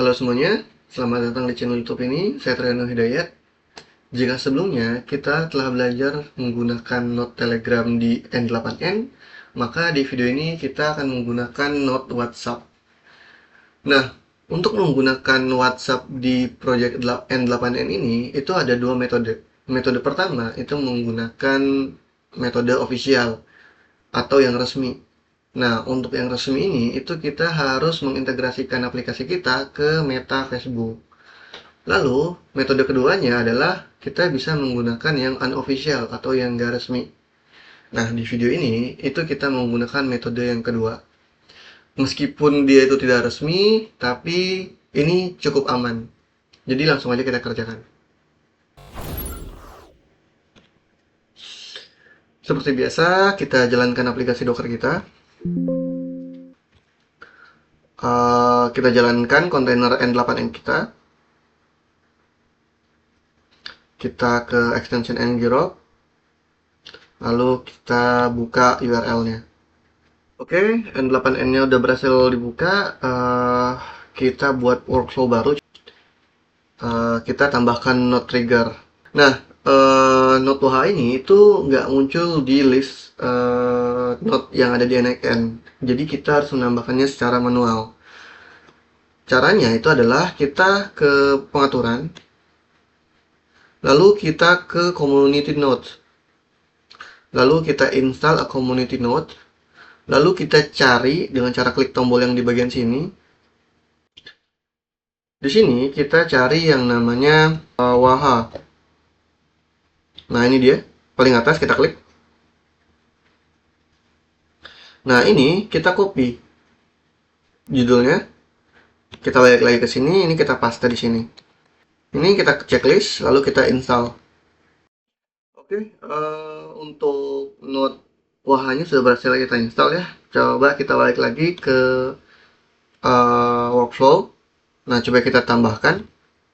Halo semuanya, selamat datang di channel YouTube ini. Saya Triano Hidayat. Jika sebelumnya kita telah belajar menggunakan note Telegram di N8N, maka di video ini kita akan menggunakan note WhatsApp. Nah, untuk menggunakan WhatsApp di project N8N ini, itu ada dua metode. Metode pertama itu menggunakan metode official atau yang resmi. Nah, untuk yang resmi ini, itu kita harus mengintegrasikan aplikasi kita ke Meta Facebook. Lalu, metode keduanya adalah kita bisa menggunakan yang unofficial atau yang nggak resmi. Nah, di video ini, itu kita menggunakan metode yang kedua. Meskipun dia itu tidak resmi, tapi ini cukup aman. Jadi langsung aja kita kerjakan. Seperti biasa, kita jalankan aplikasi Docker kita. Kita jalankan kontainer N8N kita. Kita ke extension ngrok, lalu kita buka URL-nya. Oke, N8N-nya udah berhasil dibuka. Kita buat workflow baru. Kita tambahkan node trigger. Nah, node WH ini itu nggak muncul di list node yang ada di NXN. Jadi kita harus menambahkannya secara manual. Caranya itu adalah kita ke pengaturan, lalu kita ke community node, lalu kita install a community node, lalu kita cari dengan cara klik tombol yang di bagian sini. Di sini kita cari yang namanya WH. Nah, ini dia, paling atas kita klik. Nah, ini kita copy judulnya, kita balik lagi ke sini, ini kita paste di sini. Ini kita checklist, lalu kita install. Oke, untuk node WH-nya sudah berhasil kita install ya. Coba kita balik lagi ke workflow. Nah, coba kita tambahkan,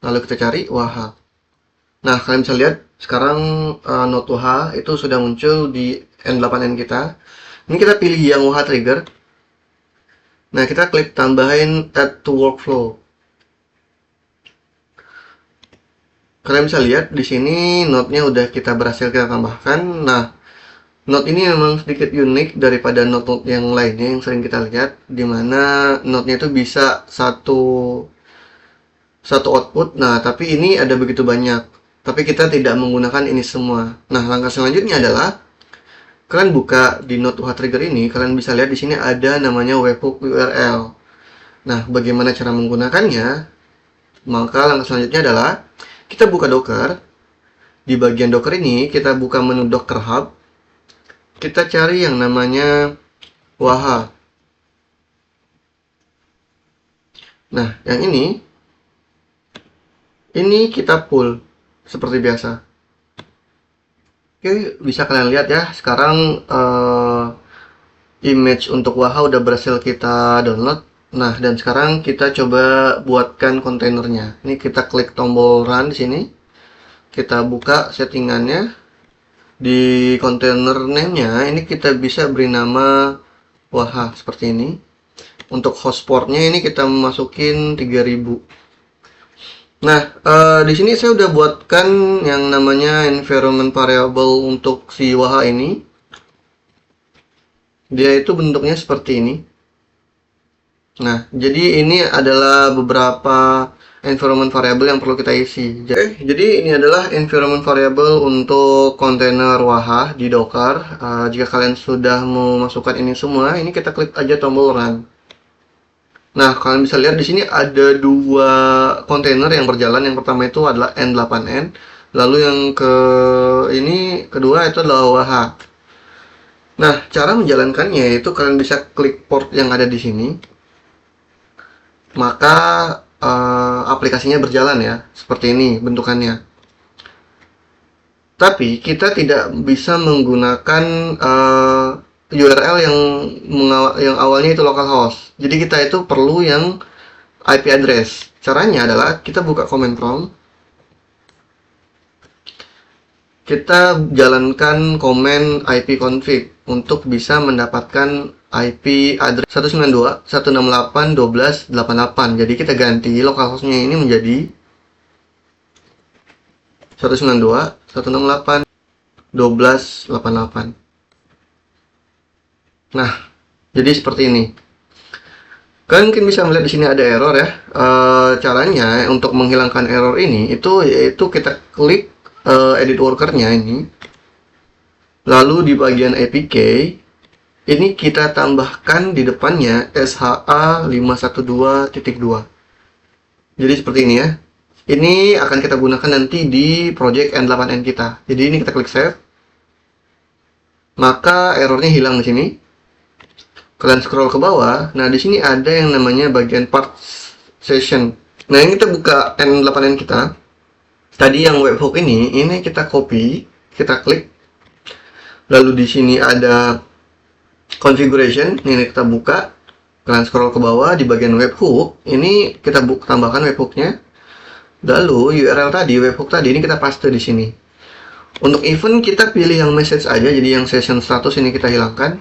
lalu kita cari WH. Nah, kalian bisa lihat sekarang node WH itu sudah muncul di N8N kita. Ini kita pilih yang WH trigger. Nah, kita klik tambahin add to workflow. Kalian bisa lihat di sini node-nya udah kita berhasil kita tambahkan. Nah, node ini memang sedikit unik daripada node-node yang lainnya yang sering kita lihat, dimana node-nya itu bisa satu output. Nah, tapi ini ada begitu banyak. Tapi kita tidak menggunakan ini semua. Nah, langkah selanjutnya adalah kalian buka di node WH trigger ini, kalian bisa lihat di sini ada namanya webhook URL. Nah, bagaimana cara menggunakannya? Maka langkah selanjutnya adalah kita buka Docker. Di bagian Docker ini kita buka menu Docker Hub. Kita cari yang namanya WH. Nah, yang ini kita pull seperti biasa. Oke, bisa kalian lihat ya, sekarang image untuk WH udah berhasil kita download. Nah, dan sekarang kita coba buatkan kontainernya. Ini kita klik tombol run di sini. Kita buka settingannya. Di container name-nya ini kita bisa beri nama WH seperti ini. Untuk host portnya ini kita masukin 3000. Nah, di sini saya udah buatkan yang namanya environment variable untuk si WH ini. Dia itu bentuknya seperti ini. Nah, jadi ini adalah beberapa environment variable yang perlu kita isi. Jadi ini adalah environment variable untuk kontainer WH di Docker. Jika kalian sudah memasukkan ini semua, ini kita klik aja tombol run. Nah, kalian bisa lihat di sini ada dua kontainer yang berjalan. Yang pertama itu adalah N8N, lalu yang kedua itu adalah WH. Nah, cara menjalankannya itu kalian bisa klik port yang ada di sini. Maka aplikasinya berjalan ya, seperti ini bentukannya. Tapi kita tidak bisa menggunakan URL yang awalnya itu localhost. Jadi kita itu perlu yang IP address. Caranya adalah kita buka command prompt. Kita jalankan command ipconfig untuk bisa mendapatkan IP address 192.168.12.88. Jadi kita ganti localhost-nya ini menjadi 192.168.12.88. Nah, jadi seperti ini. Kalian mungkin bisa melihat di sini ada error ya. Caranya untuk menghilangkan error ini itu yaitu kita klik edit worker-nya ini. Lalu di bagian APK ini kita tambahkan di depannya SHA512.2. Jadi seperti ini ya. Ini akan kita gunakan nanti di project N8N kita. Jadi ini kita klik save. Maka errornya hilang di sini. Kalian scroll ke bawah. Nah, di sini ada yang namanya bagian part session. Nah, ini kita buka N8N kita. Tadi yang webhook ini kita copy, kita klik. Lalu di sini ada configuration, ini kita buka. Kalian scroll ke bawah di bagian webhook, ini kita tambahkan webhooknya. Lalu URL tadi, webhook tadi ini kita paste di sini. Untuk event kita pilih yang message aja, jadi yang session status ini kita hilangkan.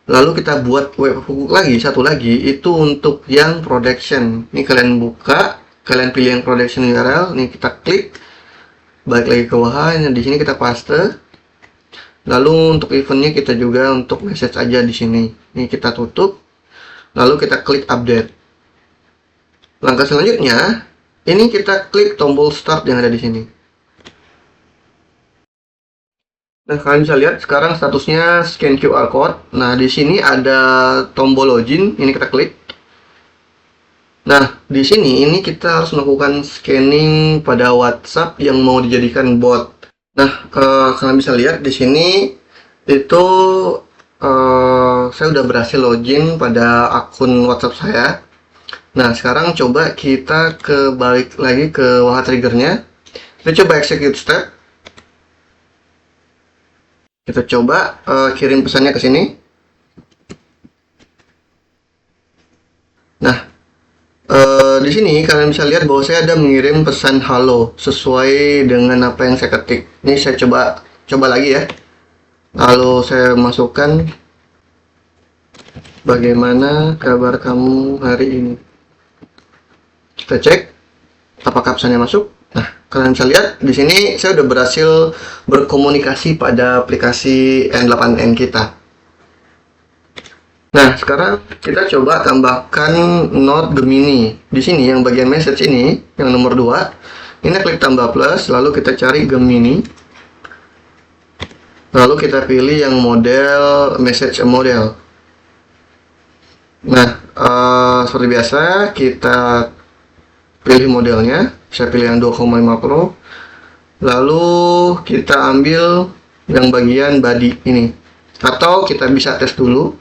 Lalu kita buat webhook lagi, satu lagi, itu untuk yang production. Ini kalian buka, kalian pilih yang production URL, ini kita klik, balik lagi ke bawah, di sini kita paste. Lalu untuk eventnya kita juga untuk message aja di sini. Ini kita tutup, lalu kita klik update. Langkah selanjutnya, ini kita klik tombol start yang ada di sini. Nah, kalian bisa lihat sekarang statusnya scan QR code. Nah, di sini ada tombol login, ini kita klik. Nah, di sini ini kita harus melakukan scanning pada WhatsApp yang mau dijadikan bot. Nah, kalian bisa lihat di sini itu saya udah berhasil login pada akun WhatsApp saya. Nah, sekarang coba kita balik lagi ke WH triggernya. Kita coba execute step. Kita coba kirim pesannya ke sini. Nah, di sini kalian bisa lihat bahwa saya ada mengirim pesan halo sesuai dengan apa yang saya ketik. Ini saya coba lagi ya. Lalu saya masukkan bagaimana kabar kamu hari ini. Kita cek apakah pesannya masuk. Nah, kalian bisa lihat di sini saya udah berhasil berkomunikasi pada aplikasi N8N kita. Nah, sekarang kita coba tambahkan Note Gemini. Di sini yang bagian message ini, yang nomor 2. Ini klik tambah plus, lalu kita cari Gemini. Lalu kita pilih yang model message model. Nah, seperti biasa kita pilih modelnya. Saya pilih yang 2,5 Pro. Lalu kita ambil yang bagian body ini. Atau kita bisa tes dulu.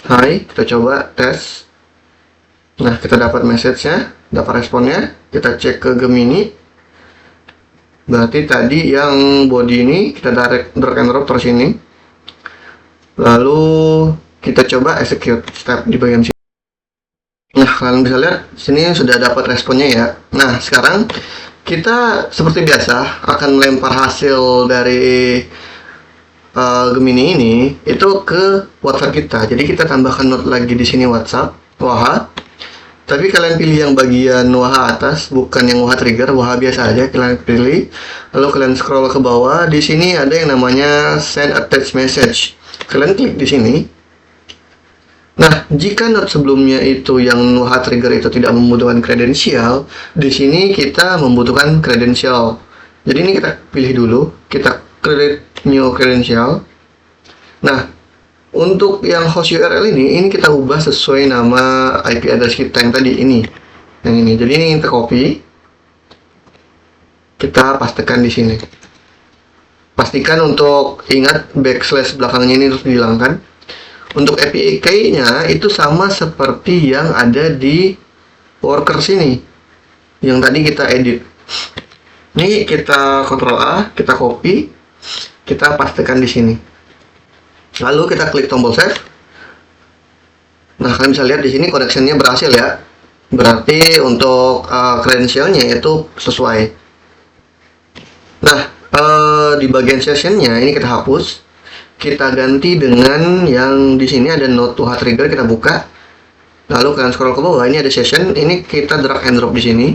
Hai, kita coba tes. Nah, kita dapat message-nya, dapat responnya. Kita cek ke Gemini. Berarti tadi yang body ini kita drag and drop terus ini. Lalu kita coba execute step di bagian sini. Nah, kalian bisa lihat sini sudah dapat responnya ya. Nah, sekarang kita seperti biasa akan melempar hasil dari Gemini ini itu ke WhatsApp kita. Jadi kita tambahkan note lagi di sini WhatsApp, WH. Tapi kalian pilih yang bagian WH atas, bukan yang WH trigger, WH biasa aja kalian pilih. Lalu kalian scroll ke bawah, di sini ada yang namanya send attached message. Kalian klik di sini. Nah, jika note sebelumnya itu yang WH trigger itu tidak membutuhkan kredensial, di sini kita membutuhkan kredensial. Jadi ini kita pilih dulu, kita create new credential. Nah, untuk yang host URL ini kita ubah sesuai nama IP address kita yang tadi ini. Yang ini. Jadi ini kita copy. Kita pastekan di sini. Pastikan untuk ingat backslash belakangnya ini terus dihilangkan. Untuk APK-nya itu sama seperti yang ada di worker sini. Yang tadi kita edit. Ini kita Ctrl A, kita copy. Kita pastikan di sini. Lalu kita klik tombol save. Nah, kalian bisa lihat di sini connection-nya berhasil ya. Berarti untuk credential-nya itu sesuai. Nah, di bagian sessionnya ini kita hapus, kita ganti dengan yang di sini ada Node to Hard Trigger, kita buka. Lalu kalian scroll ke bawah, ini ada session, ini kita drag and drop di sini.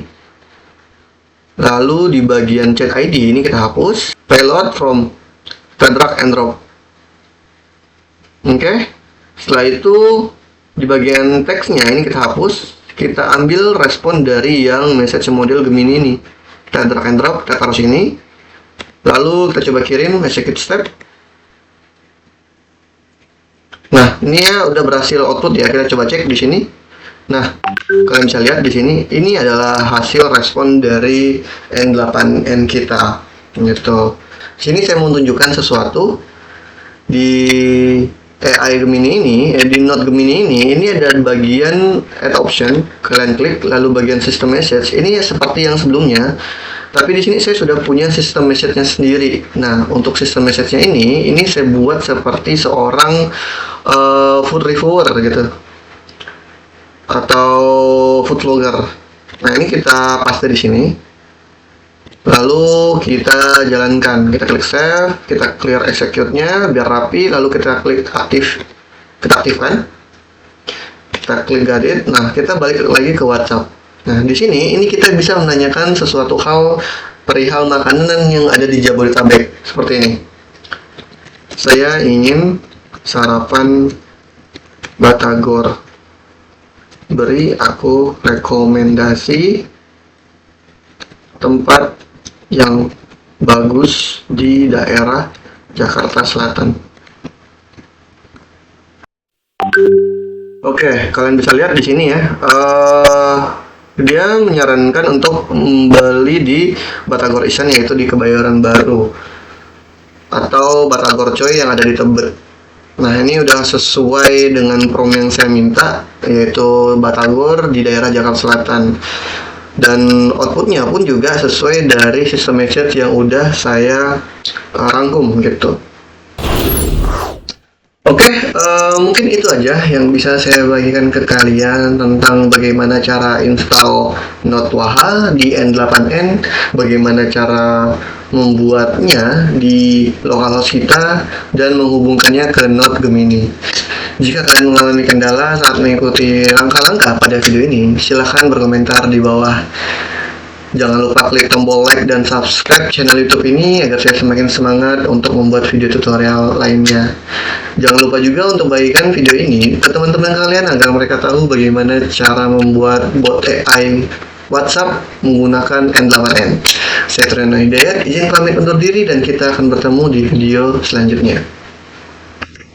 Lalu di bagian chat ID ini kita hapus, payload from, kita drag and drop. Oke. Setelah itu di bagian teksnya ini kita hapus, kita ambil respon dari yang message model Gemini ini. Kita drag and drop, kita taruh sini. Lalu kita coba kirim execute step. Nah, ini ya udah berhasil output ya. Kita coba cek di sini. Nah, kalian bisa lihat di sini, ini adalah hasil respon dari N8N kita. Gitu. Sini saya mau tunjukkan sesuatu di AI Gemini ini, di Node Gemini ini ada bagian Add Option. Kalian klik, lalu bagian System Message. Ini ya seperti yang sebelumnya. Tapi di sini saya sudah punya sistem message-nya sendiri. Nah, untuk sistem message-nya ini saya buat seperti seorang food reviewer gitu, atau food vlogger. Nah, ini kita paste di sini. Lalu kita jalankan. Kita klik save, kita clear execute-nya biar rapi. Lalu kita klik aktif, kita aktifkan. Kita klik got it. Nah, kita balik lagi ke WhatsApp. Nah, di sini ini kita bisa menanyakan sesuatu hal perihal makanan yang ada di Jabodetabek seperti ini. Saya ingin sarapan batagor. Beri aku rekomendasi tempat yang bagus di daerah Jakarta Selatan. Oke, kalian bisa lihat di sini ya. Dia menyarankan untuk membeli di Batagor Isan, yaitu di Kebayoran Baru, atau Batagor Coy yang ada di Tebet. Nah, ini udah sesuai dengan prom yang saya minta, yaitu Batagor di daerah Jakarta Selatan. Dan outputnya pun juga sesuai dari sistem message yang udah saya rangkum gitu. Oke, mungkin itu aja yang bisa saya bagikan ke kalian tentang bagaimana cara install Node Waha di N8N, bagaimana cara membuatnya di localhost kita, dan menghubungkannya ke Node Gemini. Jika kalian mengalami kendala saat mengikuti langkah-langkah pada video ini, silahkan berkomentar di bawah. Jangan lupa klik tombol like dan subscribe channel YouTube ini agar saya semakin semangat untuk membuat video tutorial lainnya. Jangan lupa juga untuk bagikan video ini ke teman-teman kalian agar mereka tahu bagaimana cara membuat bot AI WhatsApp menggunakan N8N. Saya Triano Hidayat, izin pamit undur diri dan kita akan bertemu di video selanjutnya.